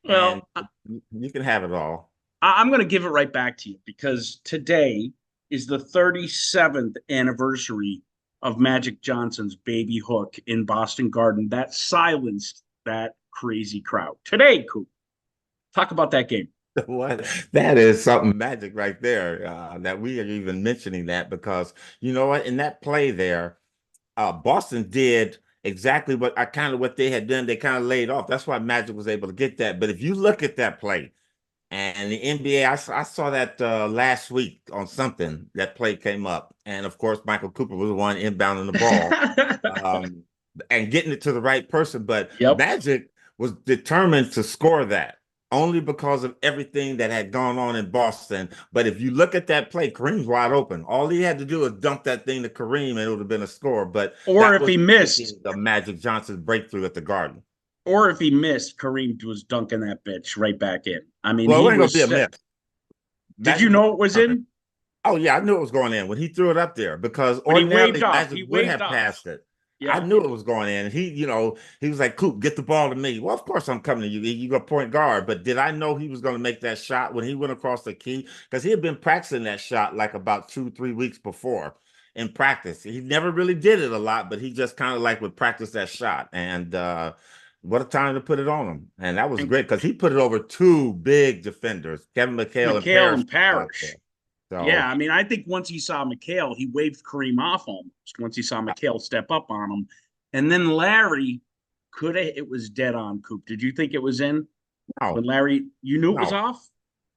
and Well, you can have it all. I'm going to give it right back to you because today is the 37th anniversary of Magic Johnson's baby hook in Boston Garden that silenced that crazy crowd. Today, Coop, talk about that game. What that is something magic right there, that we are even mentioning that because you know what, in that play there, Boston did exactly what I kind of what they had done. They kind of laid off. That's why Magic was able to get that. But if you look at that play and the NBA, I saw that last week on something. That play came up, and of course, Michael Cooper was the one inbounding the ball, um, and getting it to the right person. But Yep. Magic was determined to score that only because of everything that had gone on in Boston. But if you look at that play, Kareem's wide open. All he had to do was dump that thing to Kareem, and it would have been a score. But Or that if was he the missed, making of Magic Johnson's breakthrough at the Garden. or if he missed, Kareem was dunking that bitch right back in. I mean, Well, he it ain't gonna be was a set. miss. Did you Magic was know it was determined. in Oh yeah, I knew it was going in when he threw it up there because when he waved ordinarily off? Magic He would waved have off. passed it. I Yeah. knew it was going in. He was like, "Coop, get the ball to me." Well, of course I'm coming to you. You got point guard, but did I know he was going to make that shot when he went across the key? Because he had been practicing that shot like about 2, 3 weeks before in practice. He never really did it a lot, but he just kind of like would practice that shot. And what a time to put it on him. And that was And great because he put it over two big defenders, Kevin McHale and McHale Parrish and out there. Parrish. Yeah, So I mean, I think once he saw McHale, he waved Kareem off almost. Once he saw McHale step up on him, and then Larry could have. It was dead on. Coop, did you think it was in when no, Larry? You knew it was no. off.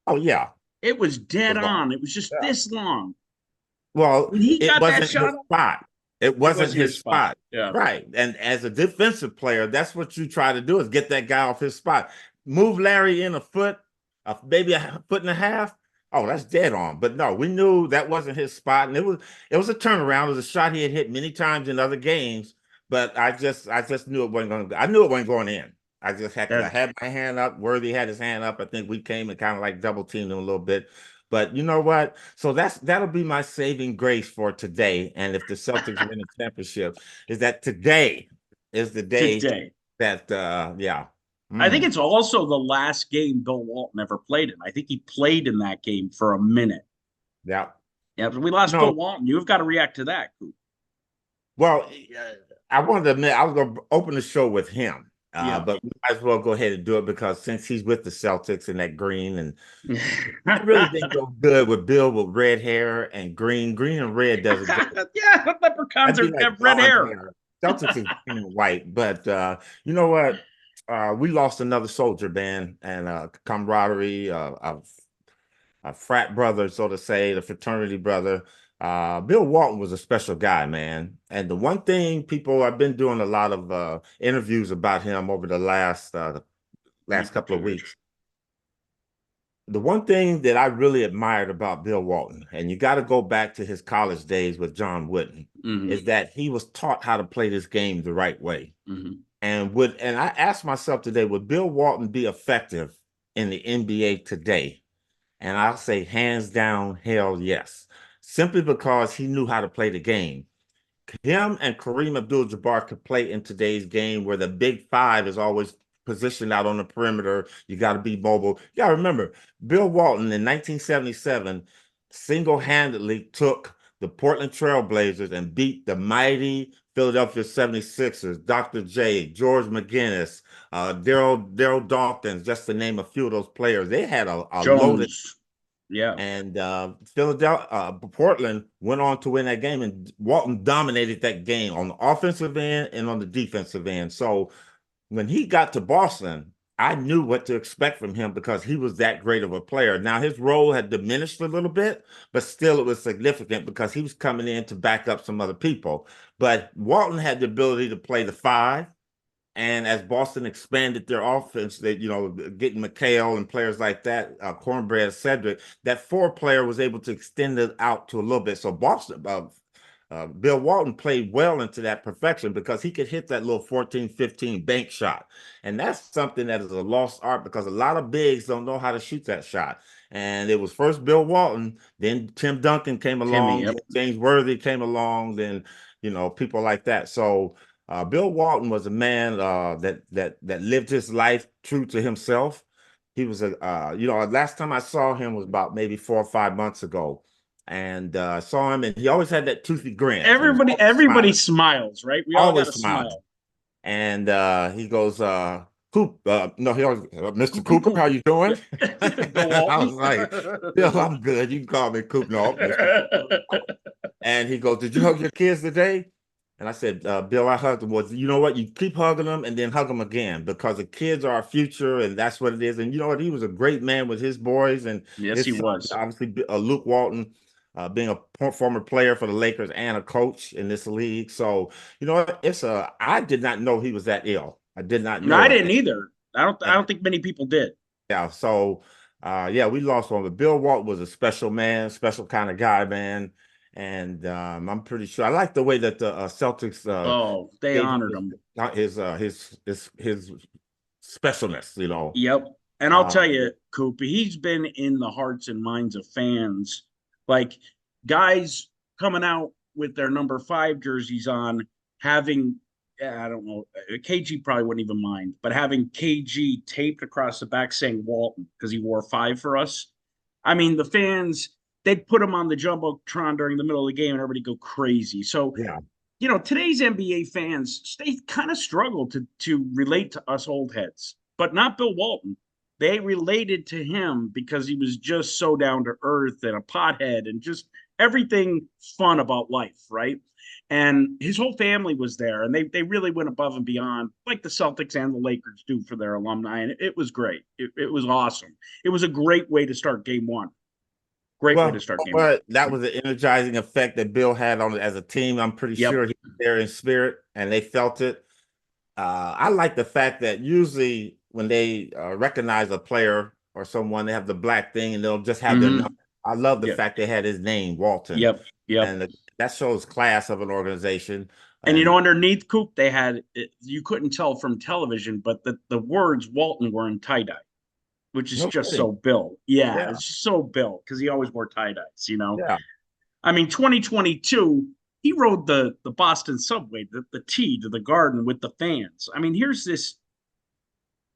Oh yeah, It was it dead was on. on. It was just Yeah. this long. Well, When he it got that wasn't shot his up, spot. It it wasn't wasn't his his spot. spot. Yeah. Right. And as a defensive player, that's what you try to do is get that guy off his spot. Move Larry in a foot, maybe a foot and a half. Oh, that's dead on. But no, we knew that wasn't his spot. And it was a turnaround. It was a shot he had hit many times in other games. But I just knew it wasn't going to I knew it wasn't going in. I just had because I That had my hand up. Worthy had his hand up. I think we came and kind of like double teamed him a little bit. But you know what? So that'll be my saving grace for today. And if the Celtics win the championship, is that today is the day today. that yeah. I think Mm, it's also the last game Bill Walton ever played in. I think he played in that game for a minute. yeah. Yeah, but we lost No, Bill Walton. You've got to react to that, Coop. well, I wanted to admit I was gonna open the show with him. Yeah. But we might as well go ahead and do it because since he's with the Celtics and that green, and I really didn't go good with Bill with red hair and green. Green and red doesn't go. Yeah, leprechauns That'd be have like red blonde hair. hair. Celtics is green and white, but you know what? We lost another soldier, man, and camaraderie, a frat brother, so to say, the fraternity brother. Bill Walton was a special guy, man. And the one thing people, I've been doing a lot of interviews about him over the last couple of weeks. The one thing that I really admired about Bill Walton, and you got to go back to his college days with John Wooden, Mm-hmm. is that he was taught how to play this game the right way. Mm-hmm. And I asked myself today, would Bill Walton be effective in the NBA today? And I'll say hands down, hell yes. Simply because he knew how to play the game. Him and Kareem Abdul-Jabbar could play in today's game where the big five is always positioned out on the perimeter. You got to be mobile. You got to remember, Bill Walton in 1977 single-handedly took the Portland Trailblazers and beat the mighty Philadelphia 76ers, Dr. J, George McGinnis, Daryl Dawkins, just to name a few of those players. They had a loaded Jones. Yeah. and Philadelphia, Portland went on to win that game, and Walton dominated that game on the offensive end and on the defensive end. So when he got to Boston, I knew what to expect from him because he was that great of a player. Now his role had diminished a little bit, but still it was significant because he was coming in to back up some other people. But Walton had the ability to play the five. And as Boston expanded their offense, they, getting McHale and players like that, Cornbread, Cedric, that four player was able to extend it out to a little bit. So Boston, Bill Walton played well into that perfection because he could hit that little 14, 15 bank shot. And that's something that is a lost art because a lot of bigs don't know how to shoot that shot. And it was first Bill Walton, then Tim Duncan came Timmy. along, Yep. then James Worthy came along, then, people like that. So Bill Walton was a man that lived his life true to himself. he was a last time I saw him was about maybe 4 or 5 months ago, and I saw him, and he always had that toothy grin. He was Everybody smiles, right? We all got always to smiling. smile. And he goes, Coop, no, he always, Mr. Coop, Cooper, Coop. how you doing? Bill I Walton. was like, Bill, I'm good. You can call me Coop. No, Mr. Cooper. And he goes, did you hug your kids today? And I said, Bill, I hugged them. Well, you know what? You keep hugging them and then hug them again, because the kids are our future, and that's what it is. And you know what? He was a great man with his boys and Yes, he his son, was. obviously, Luke Walton, being a former player for the Lakers and a coach in this league. So, you know what? I did not know he was that ill. I did not No, I know it. didn't either. I don't think many people did. Yeah. So, yeah, we lost one. But Bill Walton was a special man, special kind of guy, man. And I'm pretty sure I like the way that the Celtics Oh, they gave honored him. his specialness, you know. Yep. And I'll Uh, tell you, Coop, he's been in the hearts and minds of fans. Like guys coming out with their number 5 jerseys on, having, I don't know, KG probably wouldn't even mind, but having KG taped across the back saying Walton because he wore 5 for us. I mean, the fans, they'd put him on the Jumbotron during the middle of the game and everybody go crazy. So, yeah. today's NBA fans, they kind of struggle to relate to us old heads, but not Bill Walton. They related to him because he was just so down to earth and a pothead and just everything fun about life, right? And his whole family was there, and they really went above and beyond, like the Celtics and the Lakers do for their alumni. And it was great. It was awesome. It was a great way to start game one. Great way to start game one. But that was the energizing effect that Bill had on it as a team. I'm pretty sure he was there in spirit, and they felt it. I like the fact that usually when they recognize a player or someone, they have the black thing and they'll just have their number. I love the fact they had his name, Walton. Yep. And that shows class of an organization. And underneath Coop, they had, you couldn't tell from television, but the words Walton were in tie-dye, which is just so Bill. Yeah, it's just so Bill, because he always wore tie-dyes, Yeah. I mean, 2022, he rode the Boston subway, the T to the Garden with the fans. I mean, here's this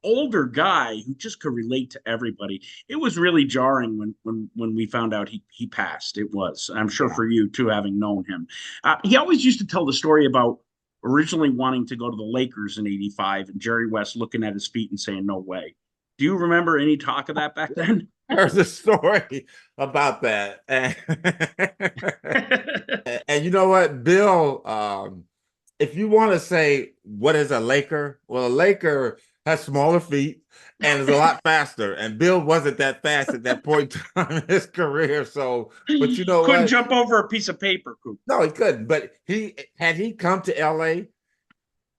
older guy who just could relate to everybody. It was really jarring when we found out he passed. It was. I'm sure for you too, having known him. He always used to tell the story about originally wanting to go to the Lakers in '85 and Jerry West looking at his feet and saying, "No way." Do you remember any talk of that back then? There's a story about that. And you know what, Bill, if you want to say what is a Laker, well, a Laker has smaller feet and is a lot faster. And Bill wasn't that fast at that point in time in his career. So, but you know couldn't what? Jump over a piece of paper, Coop. No, he couldn't. But had he come to LA,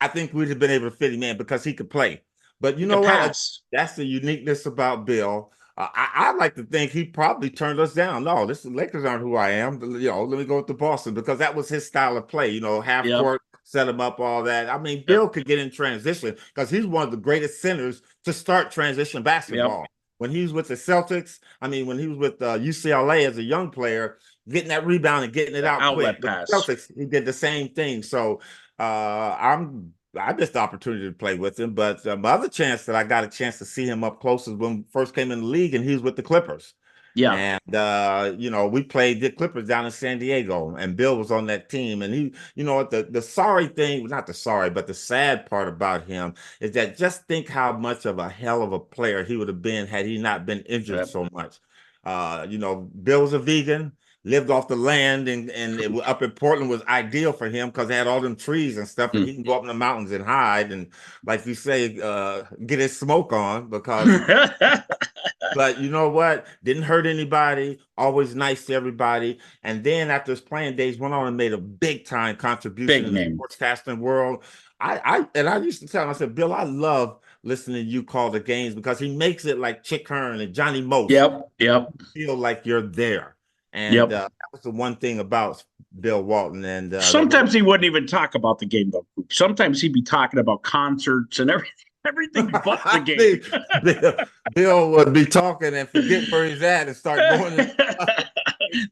I think we'd have been able to fit him in because he could play. But you know what? That's the uniqueness about Bill. I like to think he probably turned us down. No, the Lakers aren't who I am. Let me go to Boston, because that was his style of play. Half court, set him up, all that. I mean, Bill could get in transition because he's one of the greatest centers to start transition basketball. When he was with the Celtics, when he was with UCLA as a young player, getting that rebound and getting it out quick. Pass. The Celtics, he did the same thing. So I missed the opportunity to play with him, but my other chance that I got a chance to see him up close is when he first came in the league, and he was with the Clippers. Yeah. And we played the Clippers down in San Diego, and Bill was on that team. And he, the sorry thing, not the sorry, but the sad part about him is that just think how much of a hell of a player he would have been had he not been injured so much. Bill was a vegan, lived off the land, and up in Portland was ideal for him because they had all them trees and stuff, and he can go up in the mountains and hide and, like you say, get his smoke on because. But you know what? Didn't hurt anybody. Always nice to everybody. And then after his playing days, went on and made a big time contribution in the sportscasting world. I used to tell him, I said, Bill, I love listening to you call the games because he makes it like Chick Hearn and Johnny Most. Yep. You feel like you're there. And that was the one thing about Bill Walton. And sometimes he wouldn't even talk about the game, though. Sometimes he'd be talking about concerts and everything but the game. Bill would be talking and forget where he's at and start going.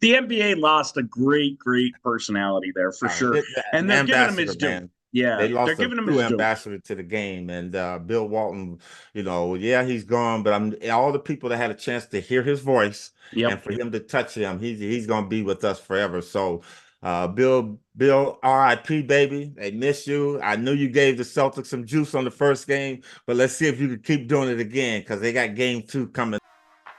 The NBA lost a great personality there for sure. And they're giving him his due. Yeah, They they're lost a giving him true his due. ambassador to the game, and Bill Walton. Yeah, he's gone, but all the people that had a chance to hear his voice and Yep. for him to touch him, he's gonna be with us forever. So, Bill, R.I.P. baby. They miss you. I knew you gave the Celtics some juice on the first game, but let's see if you can keep doing it again because they got game 2 coming.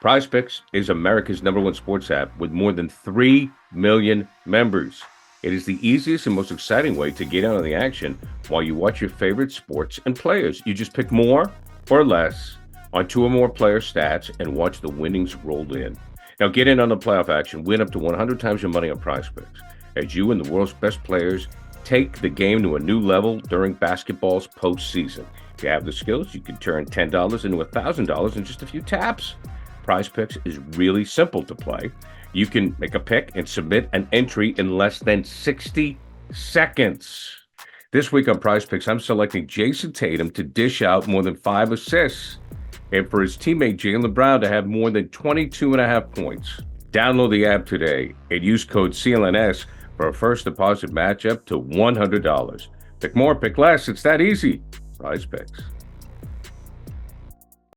PrizePicks is America's #1 sports app with more than 3 million members. It is the easiest and most exciting way to get in on the action while you watch your favorite sports and players. You just pick more or less on 2 or more player stats and watch the winnings roll in. Now get in on the playoff action, win up to 100 times your money on PrizePicks as you and the world's best players take the game to a new level during basketball's postseason. If you have the skills, you can turn $10 into $1,000 in just a few taps. PrizePicks is really simple to play. You can make a pick and submit an entry in less than 60 seconds. This week on PrizePicks, I'm selecting Jason Tatum to dish out more than 5 assists and for his teammate Jaylen Brown to have more than 22.5 points. Download the app today and use code CLNS for a first deposit matchup to $100. Pick more, pick less. It's that easy. PrizePicks.